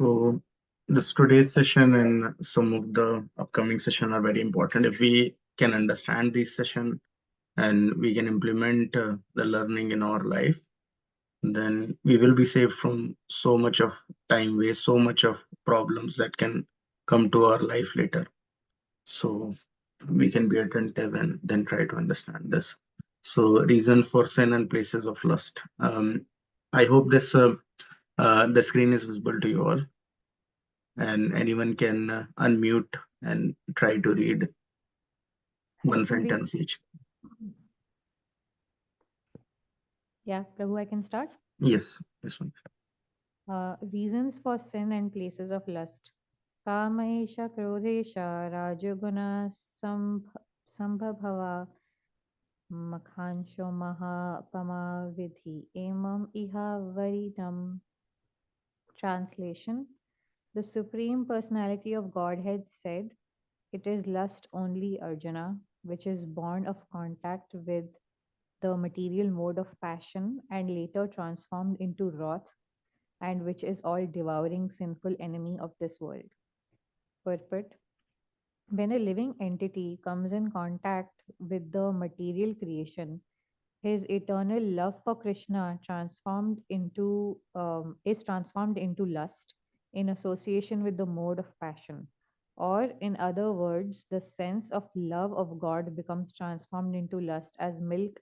So this today's session and some of the upcoming session are very important. If we can understand this session and we can implement the learning in our life, then we will be saved from so much of time waste, so much of problems that can come to our life later. So we can be attentive and then try to understand this. So reason for sin and places of lust. I hope this the screen is visible to you all, and anyone can unmute and try to read one sentence each. Yeah, Prabhu, I can start. Yes, this one. Reasons for sin and places of lust. Kamaesha, Krodesha, Rajoguna, Sambhabhava, Makhansho, Mahapama, Vidhi, Emam, Iha, Varidam. Translation. The Supreme Personality of Godhead said, "It is lust only, Arjuna, which is born of contact with the material mode of passion and later transformed into wrath, and which is all devouring sinful enemy of this world." Purport. When a living entity comes in contact with the material creation, his eternal love for Krishna is transformed into lust in association with the mode of passion. Or, in other words, the sense of love of God becomes transformed into lust as milk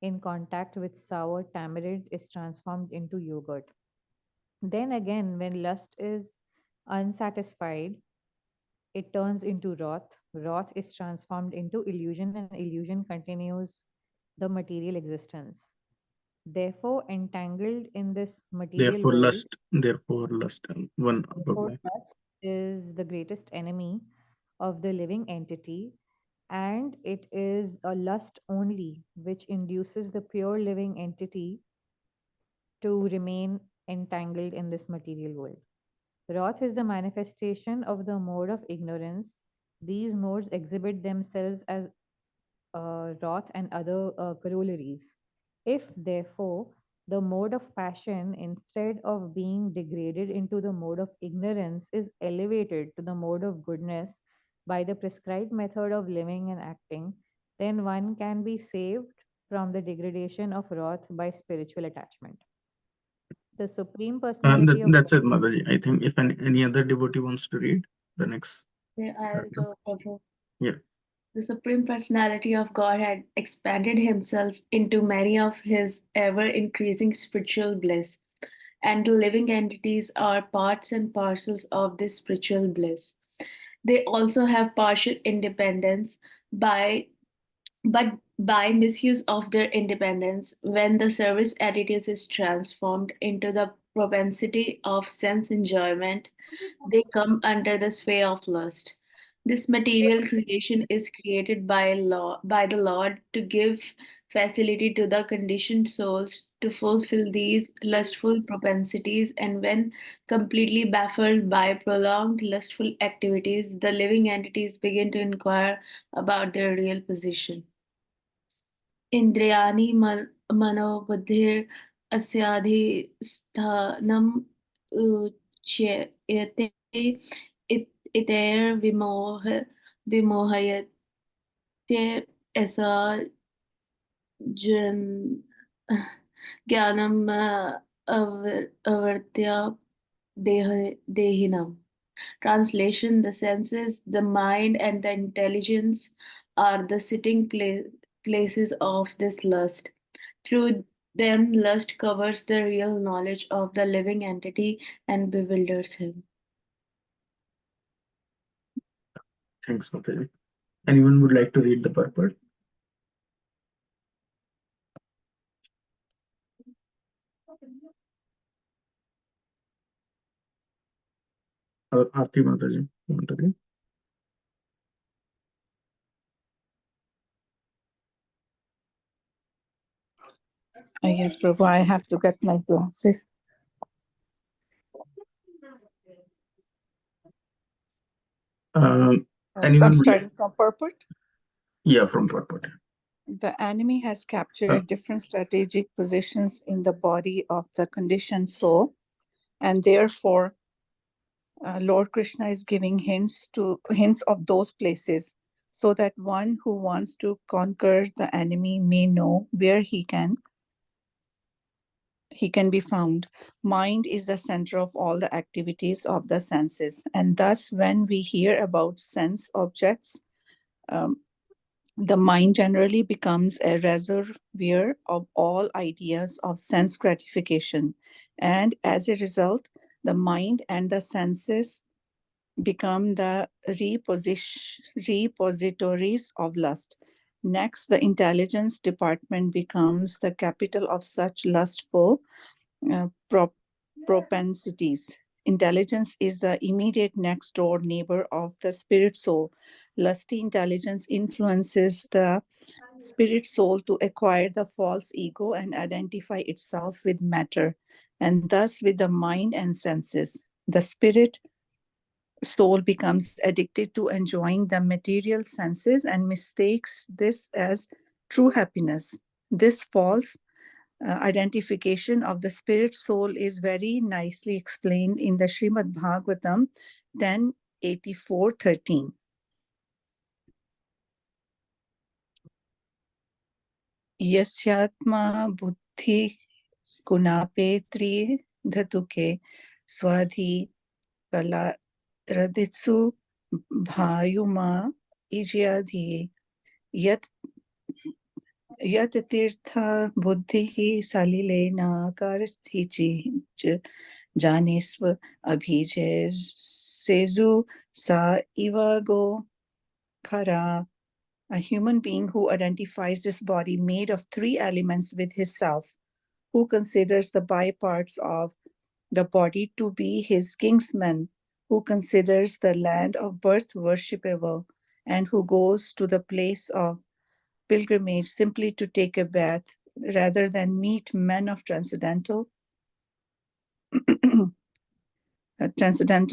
in contact with sour tamarind is transformed into yogurt. Then again, when lust is unsatisfied, it turns into wrath. Wrath is transformed into illusion, and illusion continues the material existence. Therefore, entangled in this material world, Therefore lust, one above therefore that. lust is the greatest enemy of the living entity, and it is a lust only which induces the pure living entity to remain entangled in this material world. Wrath is the manifestation of the mode of ignorance. These modes exhibit themselves as wrath and other corollaries. If, therefore, the mode of passion, instead of being degraded into the mode of ignorance, is elevated to the mode of goodness by the prescribed method of living and acting, then one can be saved from the degradation of wrath by spiritual attachment. The Supreme Personality of That's it, Mataji. I think if any other devotee wants to read the next Yeah, I'll paragraph. go, Prabhu. Yeah. The Supreme Personality of God had expanded himself into many of his ever increasing spiritual bliss, and the living entities are parts and parcels of this spiritual bliss. They also have partial independence by but by misuse of their independence, when the service attitude is transformed into the propensity of sense enjoyment, they come under the sway of lust. This material creation is created by the Lord to give facility to the conditioned souls to fulfill these lustful propensities, and when completely baffled by prolonged lustful activities, the living entities begin to inquire about their real position. इन्द्रियाणि मनोबुद्धिरस्याधिष्ठानम् उच्यते इतैर्विमोहयते ऐसा जन ज्ञानम् अवर्त्य देहिनम्. Translation: the senses, the mind, and the intelligence are the places of this lust. Through them, lust covers the real knowledge of the living entity and bewilders him. Thanks, Mataji. Anyone would like to read the purport? Aarti Mataji, you want to read? Yes, Prabhu, I have to get my glasses. Anyone would Starting from purport. Yeah, from purport. The enemy has captured different strategic positions in the body of the conditioned soul, and therefore Lord Krishna is giving hints of those places so that one who wants to conquer the enemy may know where he can be found. Mind is the center of all the activities of the senses, and thus when we hear about sense objects, um, the mind generally becomes a reservoir of all ideas of sense gratification, and as a result, the mind and the senses become the repositories of lust. Next, the intelligence department becomes the capital of such lustful propensities. Intelligence is the immediate next door neighbor of the spirit soul. Lusty intelligence influences the spirit soul to acquire the false ego and identify itself with matter, and thus with the mind and senses. The spirit soul becomes addicted to enjoying the material senses and mistakes this as true happiness. This false identification of the spirit soul is very nicely explained in the Srimad Bhagavatam 10:84-13. Yasyatma buddhi gunape tri dhatuke swadhi kala raditsu bhayuma ijyadhi yat यत तीर्थ बुद्धि ही सलिले नाकार हिचि जानेस्व Abhijay सेजु sa ivago khara. A human being who identifies this body made of three elements with his self, who considers the byparts of the body to be his kinsmen, who considers the land of birth worshipable, and who goes to the place of pilgrimage simply to take a bath rather than meet men of transcendental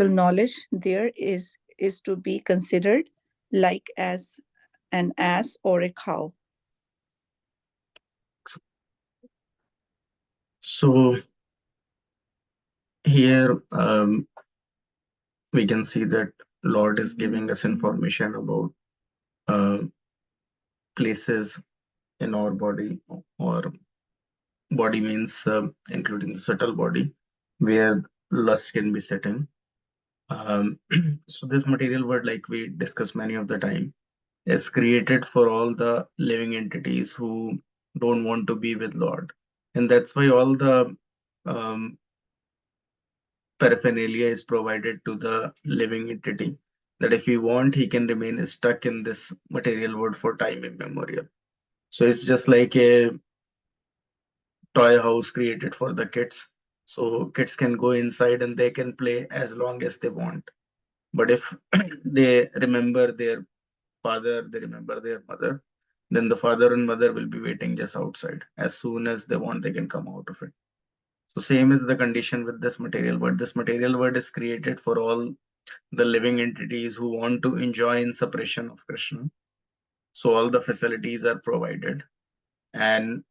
knowledge, there is to be considered like as an ass or a cow. So here we can see that Lord is giving us information about places in our body, or body means including the subtle body, where lust can be sitting. So this material world, like we discuss many of the time, is created for all the living entities who don't want to be with Lord. And that's why all the paraphernalia is provided to the living entity, that if he want, he can remain stuck in this material world for time immemorial. So it's just like a toy house created for the kids. So kids can go inside and they can play as long as they want. But if they remember their father, they remember their mother, then the father and mother will be waiting just outside. As soon as they want, they can come out of it. So same is the condition with this material world. This material world is created for all the living entities who want to enjoy in separation of Krishna. So all the facilities are provided. And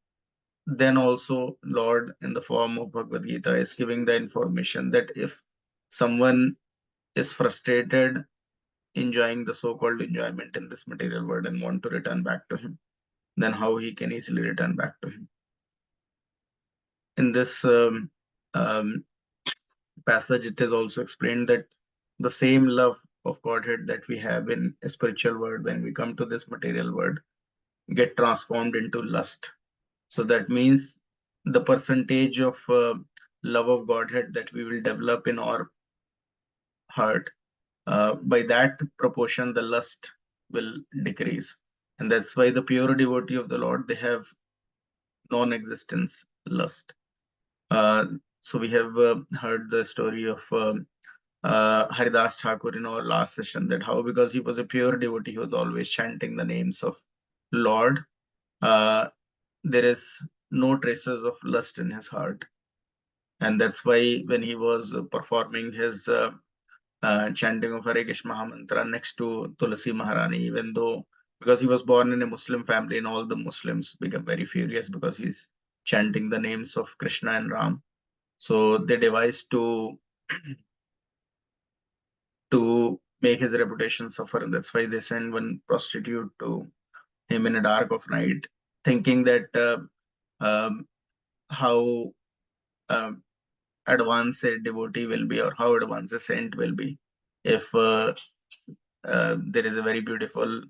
then also Lord in the form of Bhagavad Gita is giving the information that if someone is frustrated enjoying the so-called enjoyment in this material world and want to return back to him, then how he can easily return back to him. In this passage, it is also explained that the same love of Godhead that we have in a spiritual world, when we come to this material world, get transformed into lust. So that means the percentage of love of Godhead that we will develop in our heart, by that proportion, the lust will decrease. And that's why the pure devotee of the Lord, they have non-existence lust. So we have heard the story of Haridas Thakur in our last session, that how, because he was a pure devotee, he was always chanting the names of Lord, there is no traces of lust in his heart. And that's why when he was performing his chanting of Hare Krishna Mahamantra next to Tulasi Maharani, even though, because he was born in a Muslim family, and all the Muslims become very furious because he's chanting the names of Krishna and Ram. So they devised to to make his reputation suffer. And that's why they send one prostitute to him in a dark of night, thinking that how advanced a devotee will be, or how advanced a saint will be, if there is a very beautiful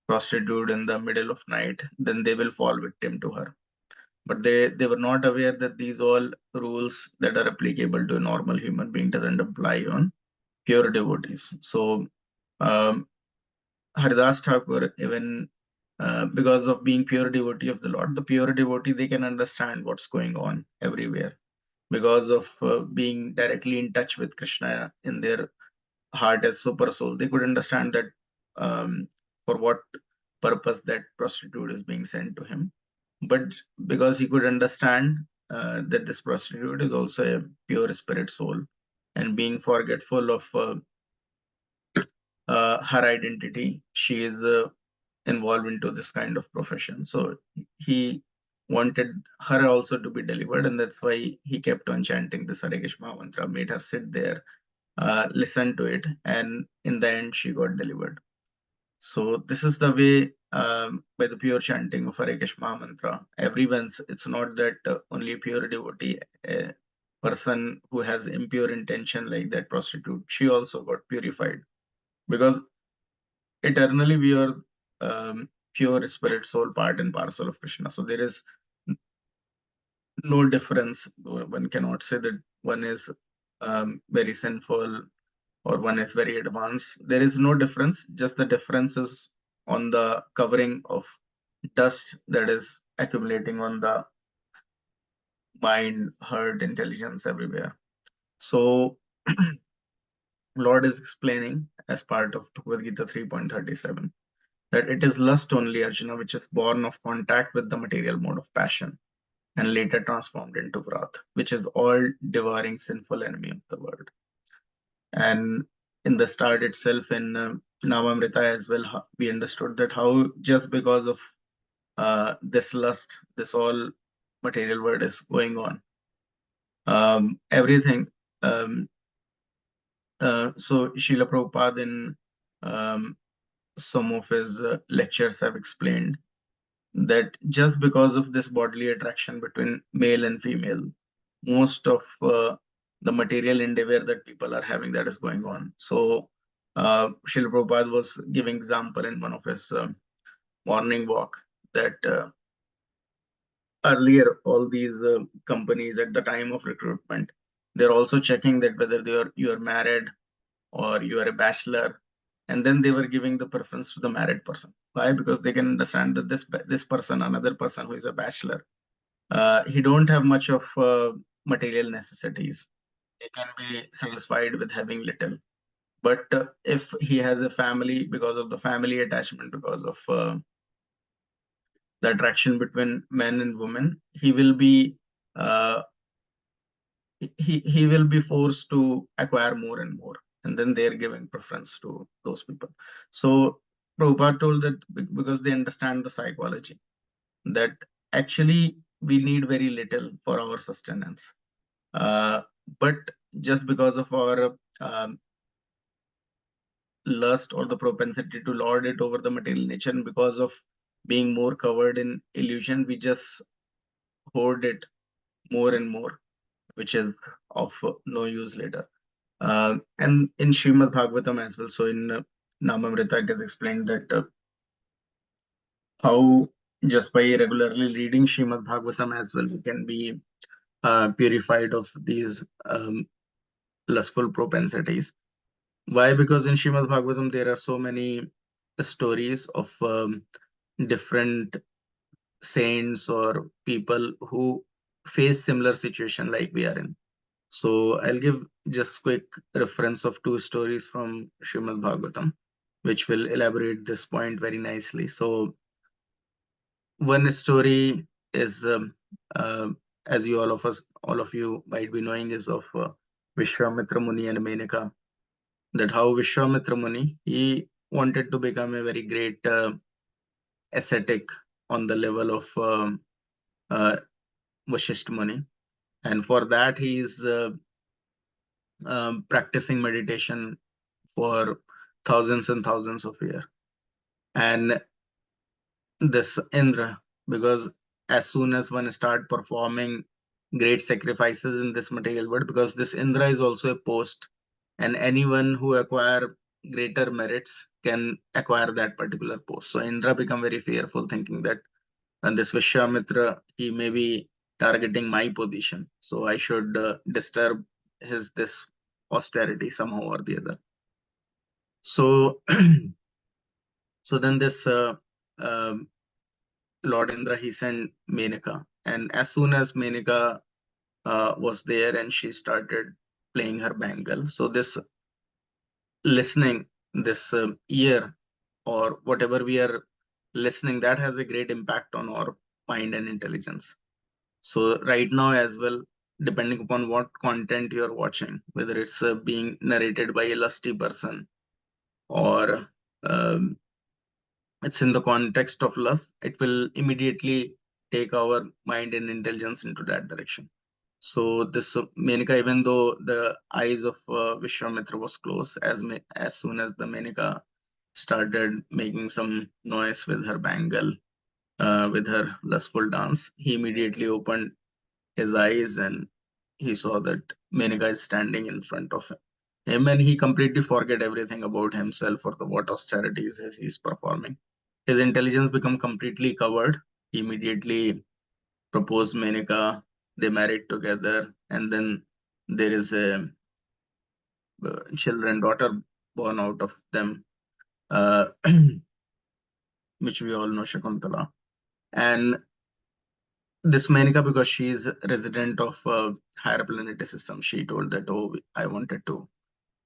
prostitute in the middle of night, then they will fall victim to her. But they were not aware that these all rules that are applicable to a normal human being doesn't apply on pure devotees. So Haridas Thakur, even because of being pure devotee of the Lord, the pure devotee, they can understand what's going on everywhere. Because of being directly in touch with Krishna in their heart as super soul, they could understand that for what purpose that prostitute is being sent to him. But because he could understand that this prostitute is also a pure spirit soul, and being forgetful of her identity, she is involved into this kind of profession. So he wanted her also to be delivered, and that's why he kept on chanting this Hare Krishna mantra, made her sit there, listen to it, and in the end she got delivered. So this is the way, by the pure chanting of Hare Krishna mantra, it's not that only pure devotee, a person who has impure intention like that prostitute, she also got purified, because eternally we are pure spirit soul, part and parcel of Krishna. So there is no difference. One cannot say that one is very sinful or one is very advanced. There is no difference. Just the difference is on the covering of dust that is accumulating on the mind, heart, intelligence, everywhere. So Lord is explaining as part of Bhagavad Gita 3.37 that it is lust only, Arjuna, which is born of contact with the material mode of passion and later transformed into wrath, which is all devouring sinful enemy of the world. And in the start itself, in Navamrita as well, we understood that how just because of this lust, this all material world is going on. Everything. So Srila Prabhupada in some of his lectures have explained that just because of this bodily attraction between male and female, most of the material endeavor that people are having, that is going on. So Srila Prabhupada was giving example in one of his morning walk that earlier all these companies at the time of recruitment, they're also checking that whether you are married or you are a bachelor, and then they were giving the preference to the married person. Why? Because they can understand that this person, another person who is a bachelor, he don't have much of material necessities. He can be satisfied with having little. But if he has a family, because of the family attachment, because of the attraction between men and women, he will be he will be forced to acquire more and more, and then they're giving preference to those people. So Prabhupada told that because they understand the psychology, that actually we need very little for our sustenance, but just because of our lust or the propensity to lord it over the material nature, and because of being more covered in illusion, we just hoard it more and more, which is of no use later. And in Srimad Bhagavatam as well, so in Namamrita, it is explained that how just by regularly reading Srimad Bhagavatam as well, we can be purified of these lustful propensities. Why? Because in Srimad Bhagavatam, there are so many stories of different saints or people who face similar situation like we are in. So I'll give just quick reference of two stories from Srimad Bhagavatam, which will elaborate this point very nicely. So one story is, as you all of you might be knowing, is of Vishwamitra Muni and Menaka. That how Vishwamitra Muni, he wanted to become a very great ascetic on the level of Vasishtha Muni, and for that he is practicing meditation for thousands and thousands of years. And this Indra, because as soon as one start performing great sacrifices in this material world, because this Indra is also a post, and anyone who acquire greater merits can acquire that particular post. So Indra become very fearful, thinking that this Vishwamitra, he may be targeting my position, so I should disturb this austerity somehow or the other. So so then this Lord Indra, he sent Menaka, and as soon as Menaka was there and she started playing her bangle, so this listening, this ear or whatever we are listening, that has a great impact on our mind and intelligence. So right now as well, depending upon what content you're watching, whether it's being narrated by a lusty person or um, it's in the context of lust, it will immediately take our mind and intelligence into that direction. So this Menaka, even though the eyes of Vishwamitra was closed, as soon as the Menaka started making some noise with her bangle, with her lustful dance, he immediately opened his eyes and he saw that Menaka is standing in front of him, and he completely forget everything about himself or the what austerities he's performing. His intelligence become completely covered. He immediately proposed Menaka. They married together, and then there is a daughter born out of them, uh, which we all know, Shakuntala. And this Menaka, because she is a resident of higher planetary system, she told that, oh, I wanted to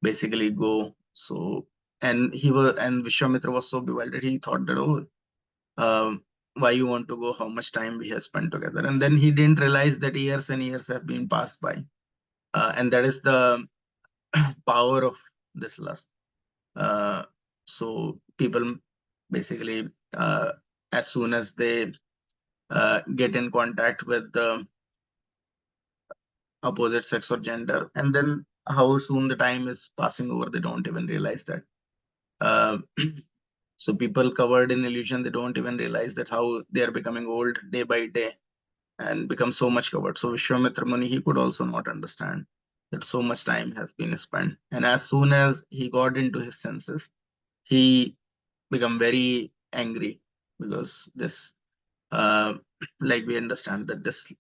basically go. So, and Vishwamitra was so bewildered, he thought that, oh, why you want to go, how much time we have spent together. And then he didn't realize that years and years have been passed by. And that is the power of this lust. So people basically, as soon as they get in contact with the opposite sex or gender, and then how soon the time is passing over, they don't even realize that. So people covered in illusion, they don't even realize that how they are becoming old day by day and become so much covered. So Vishwamitra Muni, he could also not understand that so much time has been spent. And as soon as he got into his senses, he become very angry, because this, like we understand that this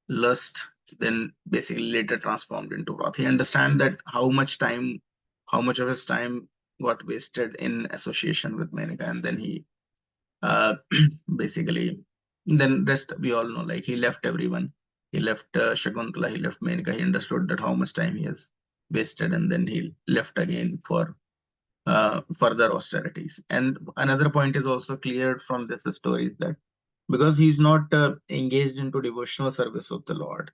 lust then basically later transformed into wrath. He understand that how much of his time got wasted in association with Menaka, and then he basically, then rest we all know, like he left everyone. He left Shakuntala, he left Menaka. He understood that how much time he has wasted, and then he left again for further austerities. And another point is also cleared from this story, that because he's not engaged into devotional service of the Lord,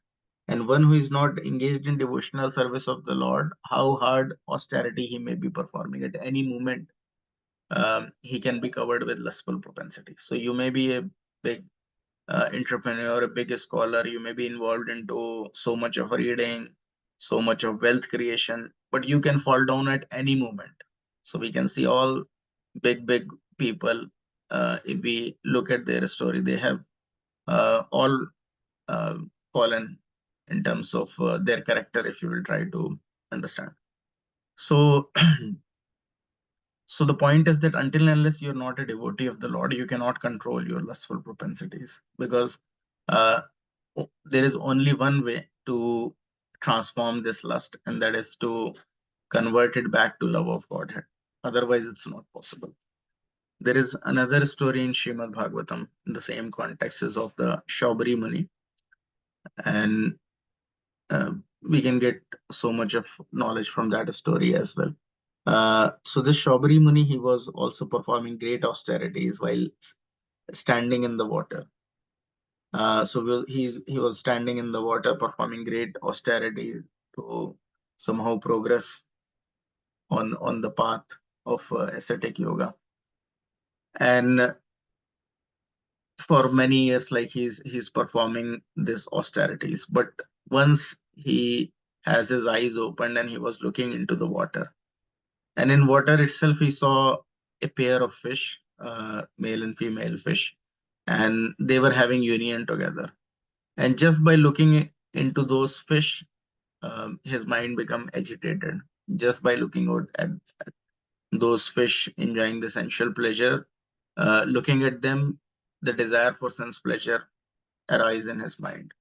and one who is not engaged in devotional service of the Lord, how hard austerity he may be performing, at any moment he can be covered with lustful propensity. So you may be a big entrepreneur, a big scholar, you may be involved into so much of reading, so much of wealth creation, but you can fall down at any moment. So we can see all big people, if we look at their story, they have all fallen in terms of their character, if you will try to understand. So so the point is that until and unless you're not a devotee of the Lord, you cannot control your lustful propensities, because there is only one way to transform this lust, and that is to convert it back to love of Godhead. Otherwise, it's not possible. There is another story in Srimad Bhagavatam in the same context is of the Shaubari Muni, and we can get so much of knowledge from that story as well. So this Shaubari Muni, he was also performing great austerities while standing in the water. So he was standing in the water performing great austerity to somehow progress on the path of ascetic yoga. And for many years, like he's performing this austerities, but once he has his eyes opened and he was looking into the water, And in water itself, he saw a pair of fish, male and female fish, and they were having union together. And just by looking into those fish, his mind become agitated. Just by looking out at those fish enjoying the sensual pleasure, looking at them, the desire for sense pleasure arise in his mind.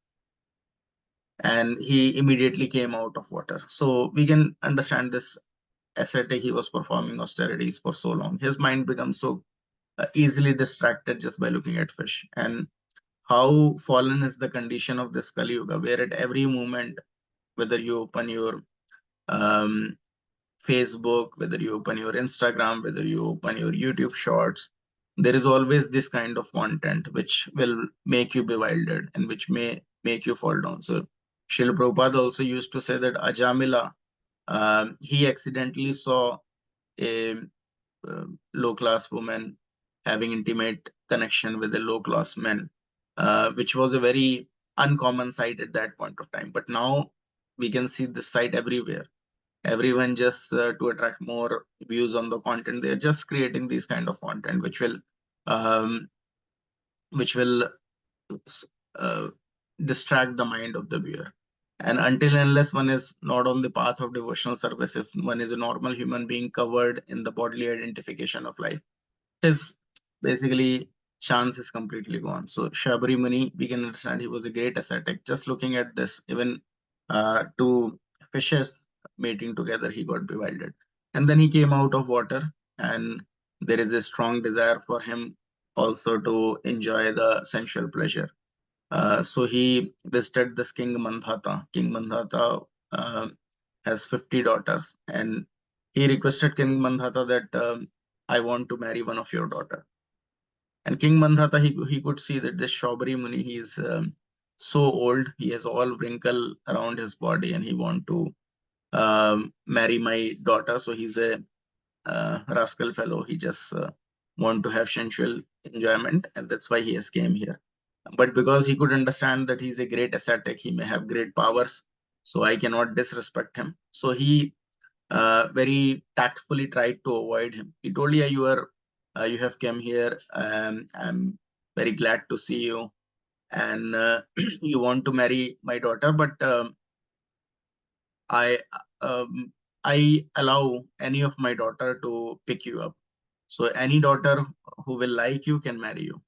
And he immediately came out of water. So we can understand this ascetic, he was performing austerities for so long. His mind becomes so easily distracted just by looking at fish. And how fallen is the condition of this Kali Yuga, where at every moment, whether you open your um, Facebook, whether you open your Instagram, whether you open your YouTube shorts, there is always this kind of content which will make you bewildered and which may make you fall down. So Srila Prabhupada also used to say that Ajamila, he accidentally saw a low-class woman having intimate connection with a low-class man, which was a very uncommon sight at that point of time. But now we can see this sight everywhere. Everyone just to attract more views on the content, they're just creating these kind of content um, which will uh, distract the mind of the viewer. And until and unless one is not on the path of devotional service, if one is a normal human being covered in the bodily identification of life, his basically chance is completely gone. So Shabari Muni, we can understand he was a great ascetic. Just looking at this, even two fishes mating together, he got bewildered. And then he came out of water, and there is a strong desire for him also to enjoy the sensual pleasure. So he visited this King Mandhata. King Mandhata has 50 daughters, and he requested King Mandhata that I want to marry one of your daughter. And King Mandhata, he could see that this Shabari Muni, he is so old, he has all wrinkle around his body, and he want to marry my daughter. So he's a rascal fellow. He just want to have sensual enjoyment, and that's why he has came here. But because he could understand that he's a great ascetic, he may have great powers, so I cannot disrespect him. So he very tactfully tried to avoid him. He told, "Yeah, you have come here. I'm very glad to see you, and you want to marry my daughter, but I um, I allow any of my daughter to pick you up. So any daughter who will like you can marry you."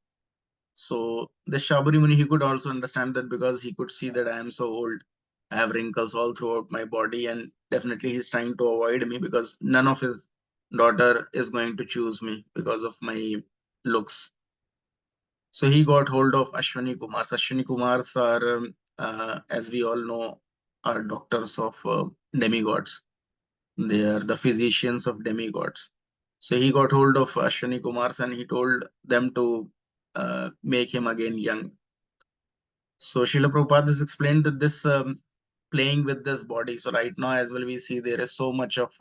So the Shabari Muni, he could also understand that because he could see that I am so old, I have wrinkles all throughout my body, and definitely he's trying to avoid me because none of his daughter is going to choose me because of my looks. So he got hold of Ashwani Kumars. Ashwani Kumars are, as we all know, are doctors of demigods. They are the physicians of demigods. So he got hold of Ashwani Kumars and he told them to make him again young. So Srila Prabhupada has explained that this playing with this body. So right now as well, we see there is so much of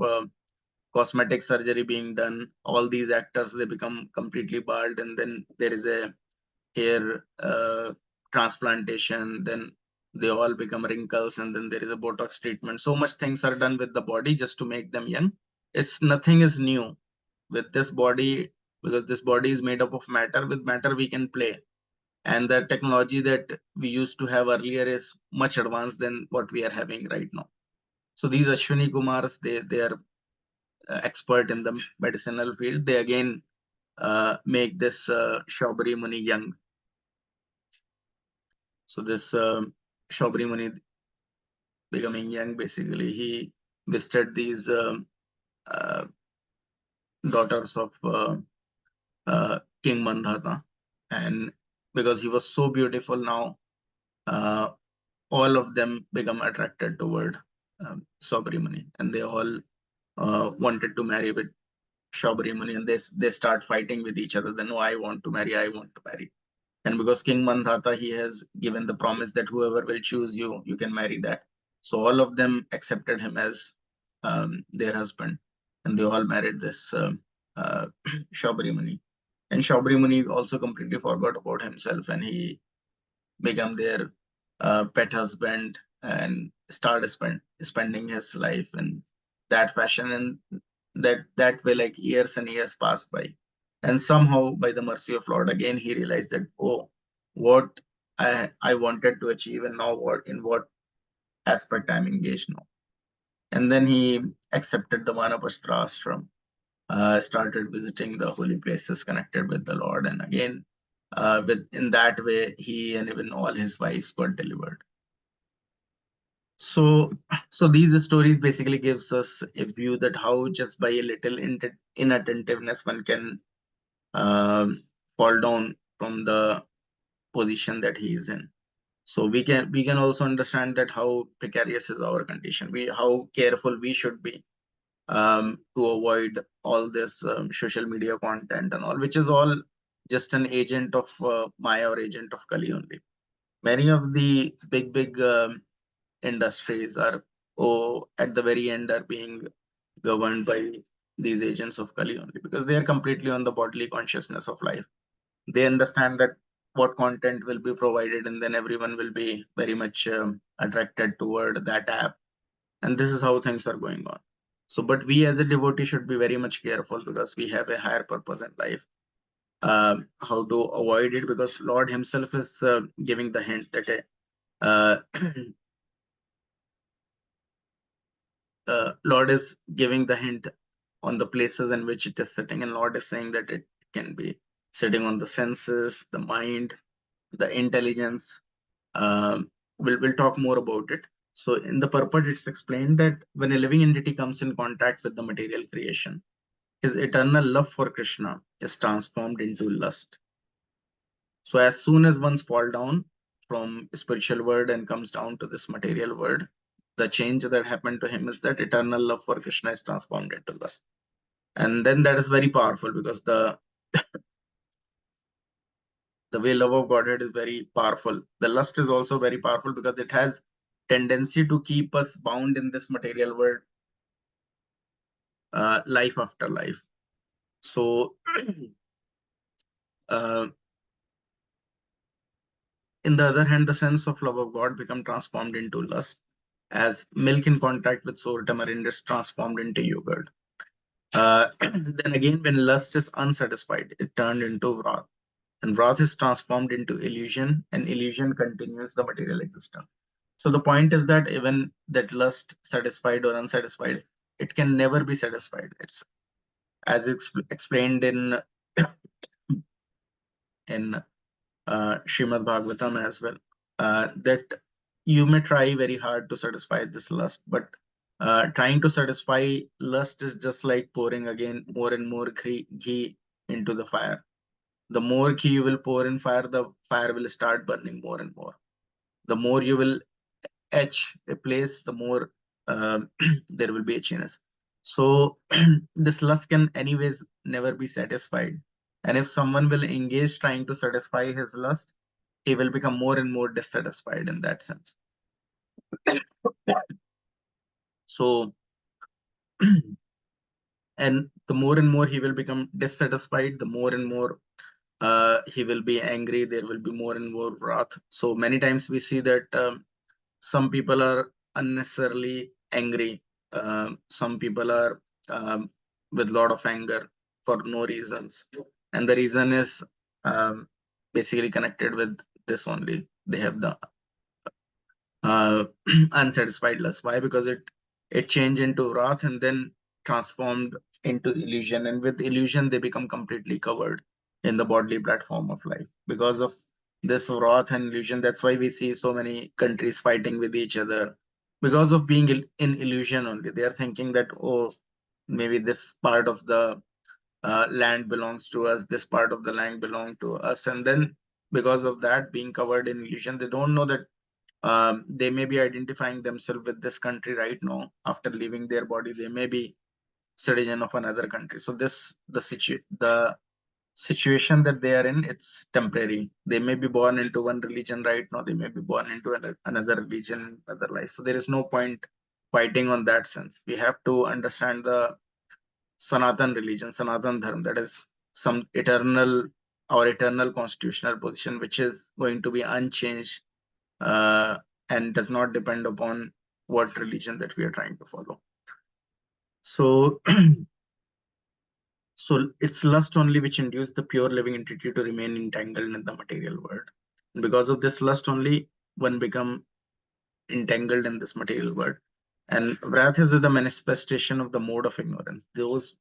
cosmetic surgery being done. All these actors, they become completely bald, and then there is a hair transplantation, then they all become wrinkles, and then there is a Botox treatment. So much things are done with the body just to make them young. It's nothing is new with this body, because this body is made up of matter. With matter we can play, and the technology that we used to have earlier is much advanced than what we are having right now. So these Ashwani Kumars, they are expert in the medicinal field. They again make this Shabari Muni young. So this Shabari Muni becoming young, basically, he visited these uh, daughters of King Mandhata, and because he was so beautiful now, all of them become attracted toward Shabari Muni, and they all wanted to marry with Shabari Muni, and they start fighting with each other. Then, no, I want to marry, I want to marry. And because King Mandhata, he has given the promise that whoever will choose you, you can marry that. So all of them accepted him as their husband, and they all married this Shabari Muni. And Shabari Muni also completely forgot about himself, and he became their pet husband and started spending his life in that fashion. And that way, like years and years passed by, and somehow by the mercy of Lord, again he realized that, oh, what I wanted to achieve, and now what aspect I'm engaged now. And then he accepted the Vanapastra ashram, started visiting the holy places, connected with the Lord, and again, in that way, he and even all his wives got delivered. So these stories basically gives us a view that how just by a little inattentiveness one can fall down from the position that he is in. So we can also understand that how precarious is our condition. How careful we should be to avoid all this social media content and all, which is all just an agent of Maya or agent of Kali only. Many of the big industries are, at the very end, are being governed by these agents of Kali only, because they are completely on the bodily consciousness of life. They understand that what content will be provided, and then everyone will be very much attracted toward that app, and this is how things are going on. So but we as a devotee should be very much careful, because we have a higher purpose in life, how to avoid it, because Lord himself is giving the hint that Lord is giving the hint on the places in which it is sitting, and Lord is saying that it can be sitting on the senses, the mind, the intelligence. We'll talk more about it. So in the purport, it's explained that when a living entity comes in contact with the material creation, his eternal love for Krishna is transformed into lust. So as soon as one's fall down from spiritual world and comes down to this material world, the change that happened to him is that eternal love for Krishna is transformed into lust. And then that is very powerful, because the way love of Godhead is very powerful. The lust is also very powerful, because it has tendency to keep us bound in this material world, life after life. So in the other hand, the sense of love of God become transformed into lust, as milk in contact with sour tamarind is transformed into yogurt. Then again, when lust is unsatisfied, it turned into wrath, and wrath is transformed into illusion, and illusion continues the material existence. So the point is that even that lust, satisfied or unsatisfied, it can never be satisfied. It's as explained in Srimad Bhagavatam as well, that you may try very hard to satisfy this lust, but trying to satisfy lust is just like pouring again more and more ghee into the fire. The more ghee you will pour in fire, the fire will start burning more and more. The more you will etch a place, the more there will be itchiness. So this lust can anyways never be satisfied. And if someone will engage trying to satisfy his lust, he will become more and more dissatisfied in that sense. So, and the more and more he will become dissatisfied, the more and more he will be angry. There will be more and more wrath. So many times we see that some people are unnecessarily angry. Some people are with a lot of anger for no reasons. And the reason is basically connected with this only. They have the unsatisfied lust. Why? Because it changed into wrath and then transformed into illusion. And with illusion, they become completely covered in the bodily platform of life. Because of this wrath and illusion, that's why we see so many countries fighting with each other. Because of being in illusion only. They are thinking that, oh, maybe this part of the land belongs to us, this part of the land belongs to us. And then because of that, being covered in illusion, they don't know that they may be identifying themselves with this country right now. After leaving their body, they may be citizen of another country. So the situation that they are in, it's temporary. They may be born into one religion right now, they may be born into another religion, other life. So there is no point fighting on that sense. We have to understand the Sanatan religion, Sanatan Dharma, that is some our eternal constitutional position, which is going to be unchanged and does not depend upon what religion that we are trying to follow. So So it's lust only which induced the pure living entity to remain entangled in the material world. And because of this lust only, one become entangled in this material world. And wrath is the manifestation of the mode of ignorance. Those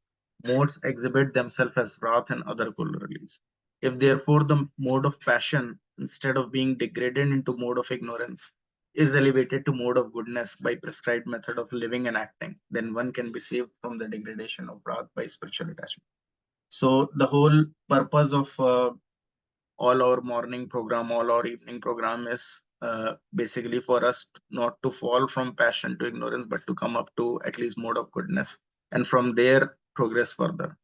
modes exhibit themselves as wrath and other corollaries. If therefore the mode of passion, instead of being degraded into mode of ignorance, is elevated to mode of goodness by prescribed method of living and acting, then one can be saved from the degradation of wrath by spiritual attachment. So the whole purpose of all our morning program, all our evening program is basically for us not to fall from passion to ignorance, but to come up to at least mode of goodness, and from there progress further.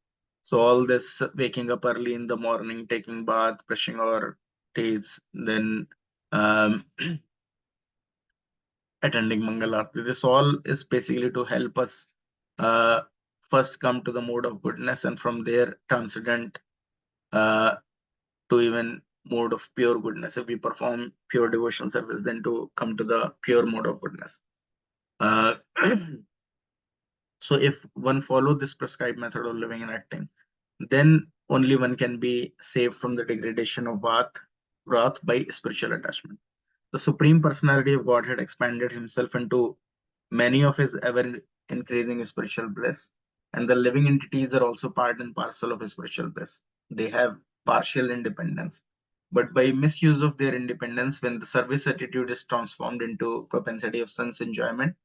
So all this waking up early in the morning, taking bath, brushing our teeth, then um, attending Mangal Aarti, this all is basically to help us uh, first come to the mode of goodness, and from there transcendent uh, to even mode of pure goodness. If we perform pure devotion service, then to come to the pure mode of goodness. Uh, so if one follow this prescribed method of living and acting, then only one can be saved from the degradation of wrath by spiritual attachment. The Supreme Personality of Godhead expanded himself into many of his ever increasing spiritual bliss, and the living entities are also part and parcel of his spiritual bliss. They have partial independence, but by misuse of their independence, when the service attitude is transformed into propensity of sense enjoyment,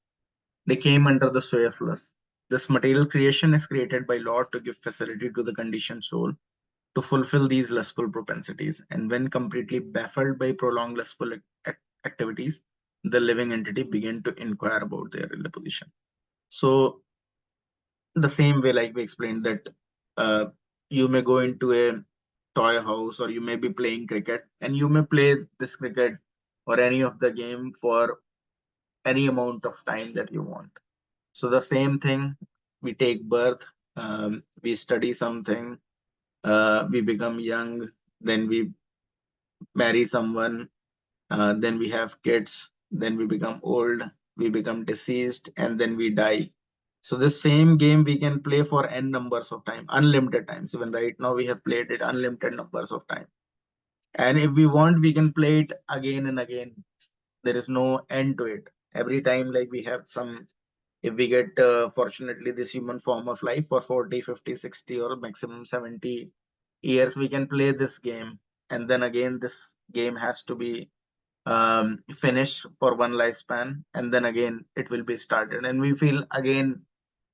they came under the sway of lust. This material creation is created by Lord to give facility to the conditioned soul to fulfill these lustful propensities, and when completely baffled by prolonged lustful activities, the living entity began to inquire about their real position. So the same way, like we explained, that you may go into a toy house, or you may be playing cricket, and you may play this cricket or any of the game for any amount of time that you want. So the same thing, we take birth, we study something, we become young, then we marry someone, then we have kids, then we become old, we become deceased, and then we die. So the same game we can play for n numbers of time, unlimited times. Even right now we have played it unlimited numbers of time. And if we want, we can play it again and again. There is no end to it. Every time, like we have some, if we get fortunately this human form of life for 40, 50, 60, or maximum 70 years, we can play this game. And then again, this game has to be finished for one lifespan, and then again it will be started, and we feel again,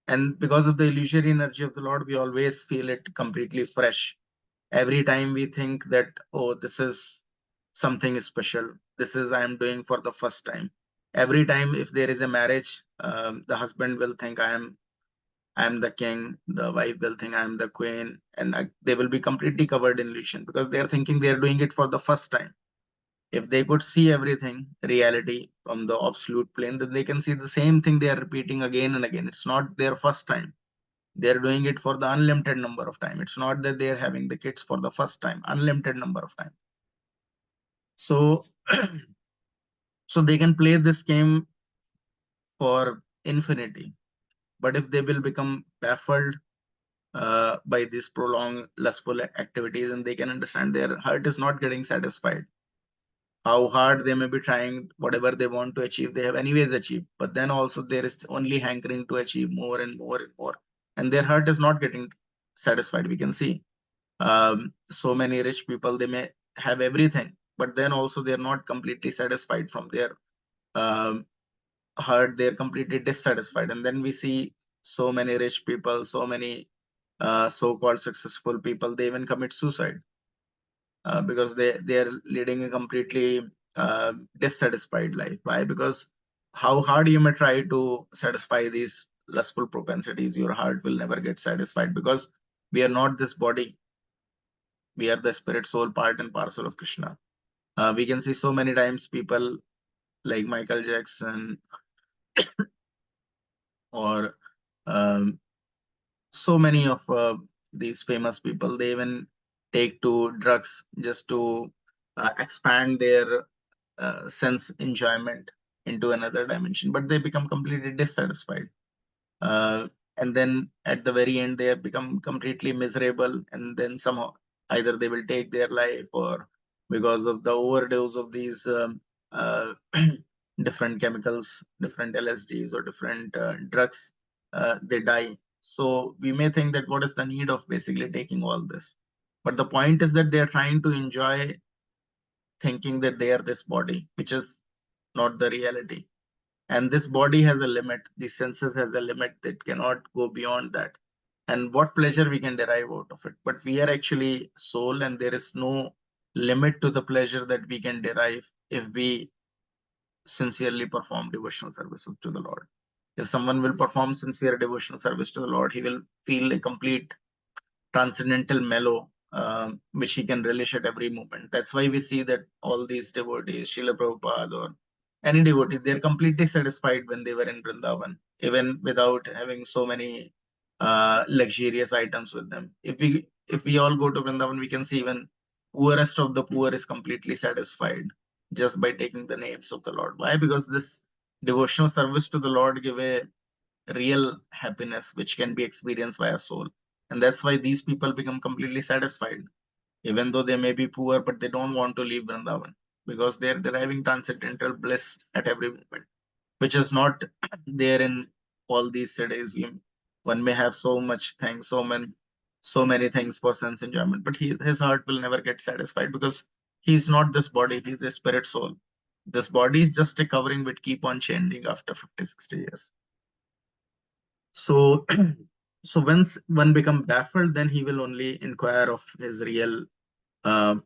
and because of the illusory energy of the Lord, we always feel it completely fresh. Every time we think that, oh, this is something special, this is I am doing for the first time. Every time if there is a marriage, the husband will think I am the king, the wife will think I am the queen, and they will be completely covered in illusion because they are thinking they are doing it for the first time. If they could see everything, reality from the absolute plane, then they can see the same thing they are repeating again and again. It's not their first time. They're doing it for the unlimited number of time. It's not that they're having the kids for the first time, unlimited number of time. So, so they can play this game for infinity. But if they will become baffled by these prolonged lustful activities, and they can understand their heart is not getting satisfied, how hard they may be trying, whatever they want to achieve, they have anyways achieved. But then also there is only hankering to achieve more and more and more. And their heart is not getting satisfied. We can see so many rich people, they may have everything, but then also they're not completely satisfied from their um, heart. They're completely dissatisfied. And then we see so many rich people, so many so-called successful people, they even commit suicide. Because they are leading a completely dissatisfied life. Why? Because how hard you may try to satisfy these lustful propensities, your heart will never get satisfied, because we are not this body. We are the spirit, soul, part and parcel of Krishna. We can see so many times people like Michael Jackson, or um, so many of these famous people, they even take to drugs just to expand their sense enjoyment into another dimension, but they become completely dissatisfied. and then at the very end they have become completely miserable, and then somehow either they will take their life, or because of the overdose of these different chemicals, different LSDs or different drugs, they die. So we may think that what is the need of basically taking all this? But the point is that they are trying to enjoy, thinking that they are this body, which is not the reality. And this body has a limit, the senses has a limit that cannot go beyond that. And what pleasure we can derive out of it. But we are actually soul, and there is no limit to the pleasure that we can derive if we sincerely perform devotional services to the Lord. If someone will perform sincere devotional service to the Lord, he will feel a complete transcendental mellow, which he can relish at every moment. That's why we see that all these devotees, Srila Prabhupada or any devotee, they're completely satisfied when they were in Vrindavan, even without having so many luxurious items with them. If we all go to Vrindavan, we can see even poorest of the poor is completely satisfied just by taking the names of the Lord. Why? Because this devotional service to the Lord give a real happiness which can be experienced by a soul. And that's why these people become completely satisfied. Even though they may be poor, but they don't want to leave Vrindavan because they're deriving transcendental bliss at every moment, which is not there in all these cities. One may have so much things, so many things for sense enjoyment, but his heart will never get satisfied because he's not this body, he's a spirit soul. This body is just a covering which keep on changing after 50, 60 years. So, so once one become baffled, then he will only inquire of his real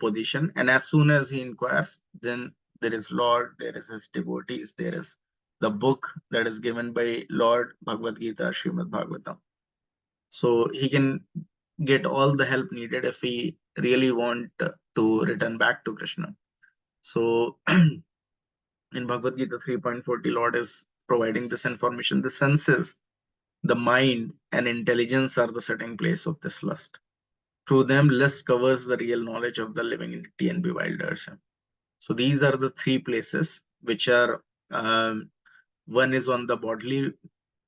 position. And as soon as he inquires, then there is Lord, there is his devotees, there is the book that is given by Lord, Bhagavad Gita, Srimad Bhagavatam. So he can get all the help needed if he really want to return back to Krishna. So in Bhagavad Gita 3.40, Lord is providing this information. The senses, the mind, and intelligence are the setting place of this lust. Through them, lust covers the real knowledge of the living entity and bewilders him. So these are the three places which are, one is on the bodily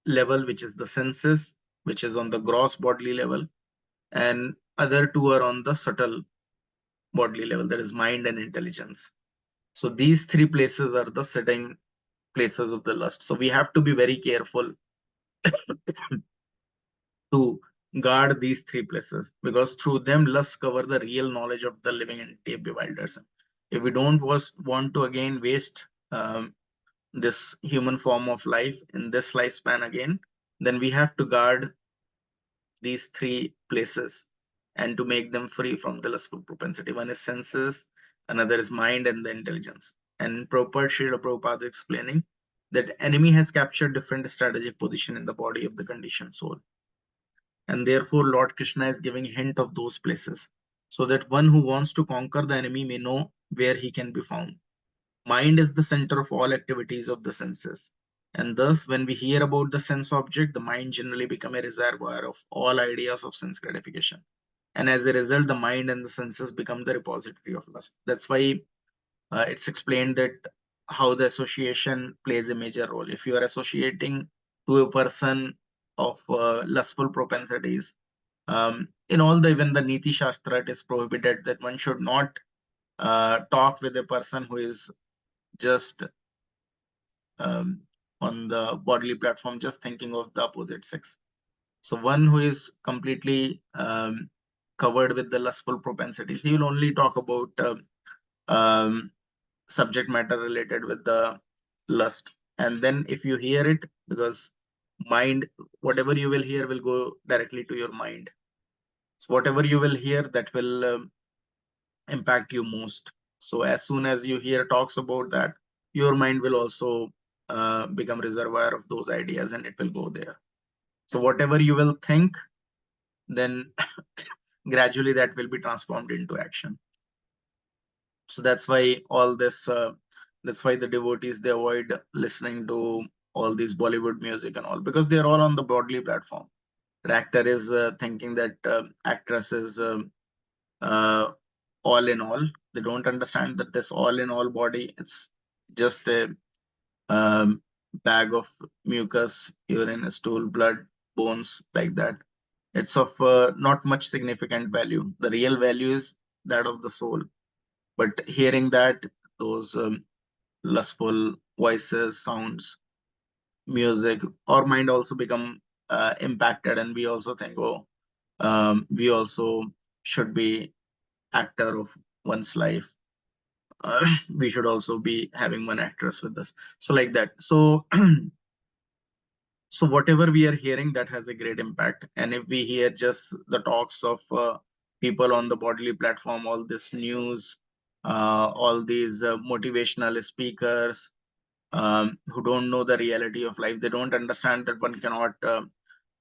level, which is the senses, which is on the gross bodily level, and other two are on the subtle bodily level, that is mind and intelligence. So these three places are the setting places of the lust. So we have to be very careful to guard these three places, because through them lust cover the real knowledge of the living entity bewilders. If we don't want to again waste this human form of life in this lifespan again, then we have to guard these three places and to make them free from the lustful propensity. One is senses, another is mind, and the intelligence. And Srila Prabhupada explaining that enemy has captured different strategic position in the body of the conditioned soul. And therefore Lord Krishna is giving a hint of those places, so that one who wants to conquer the enemy may know where he can be found. Mind is the center of all activities of the senses. And thus, when we hear about the sense object, the mind generally becomes a reservoir of all ideas of sense gratification. And as a result, the mind and the senses become the repository of lust. That's why it's explained that how the association plays a major role. If you are associating to a person of lustful propensities, in all the even the Niti Shastra, it is prohibited that one should not talk with a person who is just on the bodily platform, just thinking of the opposite sex. So one who is completely covered with the lustful propensity, he will only talk about subject matter related with the lust. And then if you hear it, because mind, whatever you will hear will go directly to your mind. So whatever you will hear, that will impact you most. So as soon as you hear talks about that, your mind will also become reservoir of those ideas, and it will go there. So whatever you will think, then gradually that will be transformed into action. So that's why all this, that's why the devotees, they avoid listening to all these Bollywood music and all, because they're all on the bodily platform. The actor is thinking that actress is all in all. They don't understand that this all in all body, it's just a bag of mucus, urine, stool, blood, bones like that. It's of not much significant value. The real value is that of the soul. But hearing that, those lustful voices, sounds, music, our mind also become impacted, and we also think, oh, we also should be actor of one's life. We should also be having one actress with us. So like that. So so whatever we are hearing, that has a great impact. And if we hear just the talks of people on the bodily platform, all this news, all these motivational speakers, who don't know the reality of life, they don't understand that one cannot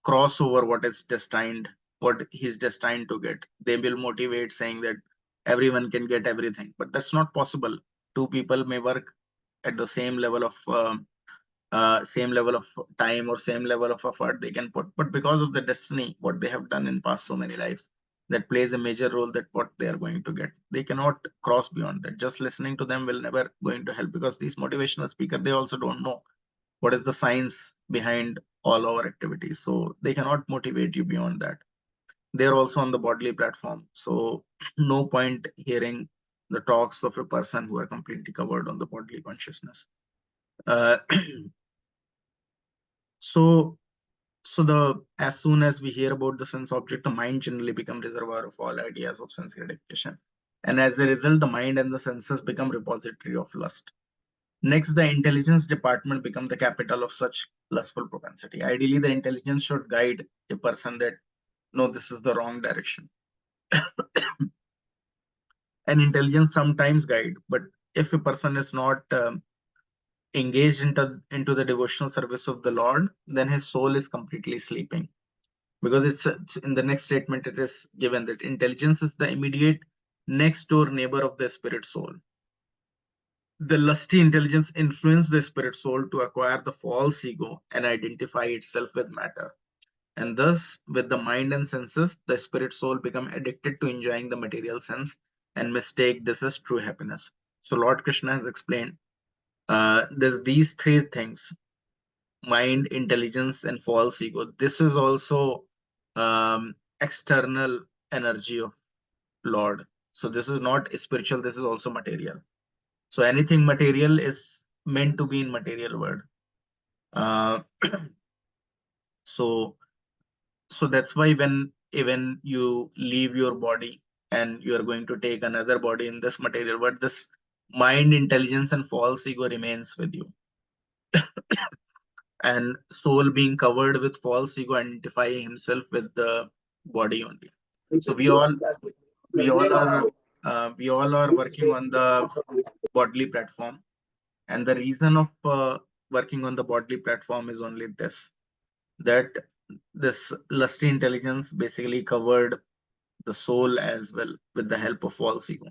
cross over what is destined, what he's destined to get. They will motivate saying that everyone can get everything, but that's not possible. Two people may work at the same level of time or same level of effort they can put, but because of the destiny, what they have done in past so many lives, that plays a major role that what they are going to get. They cannot cross beyond that. Just listening to them will never going to help, because these motivational speakers, they also don't know what is the science behind all our activities, so they cannot motivate you beyond that. They're also on the bodily platform, so no point hearing the talks of a person who are completely covered on the bodily consciousness. uh, so as soon as we hear about the sense object, the mind generally become reservoir of all ideas of sense gratification, and as a result, the mind and the senses become repository of lust. Next, the intelligence department become the capital of such lustful propensity. Ideally, the intelligence should guide a person that no, this is the wrong direction. And intelligence sometimes guide, but if a person is not engaged into the devotional service of the Lord, then his soul is completely sleeping. Because it's in the next statement, it is given that intelligence is the immediate next door neighbor of the spirit soul. The lusty intelligence influences the spirit soul to acquire the false ego and identify itself with matter. And thus, with the mind and senses, the spirit soul become addicted to enjoying the material sense and mistake this as true happiness. So Lord Krishna has explained there's these three things: mind, intelligence, and false ego. This is also external energy of Lord. So this is not spiritual, this is also material. So anything material is meant to be in material world. Uh, so that's why when even you leave your body and you are going to take another body in this material world, this mind, intelligence, and false ego remains with you. And soul being covered with false ego, identifying himself with the body only. So we all are working on the bodily platform, and the reason of working on the bodily platform is only this, that this lusty intelligence basically covered the soul as well with the help of false ego.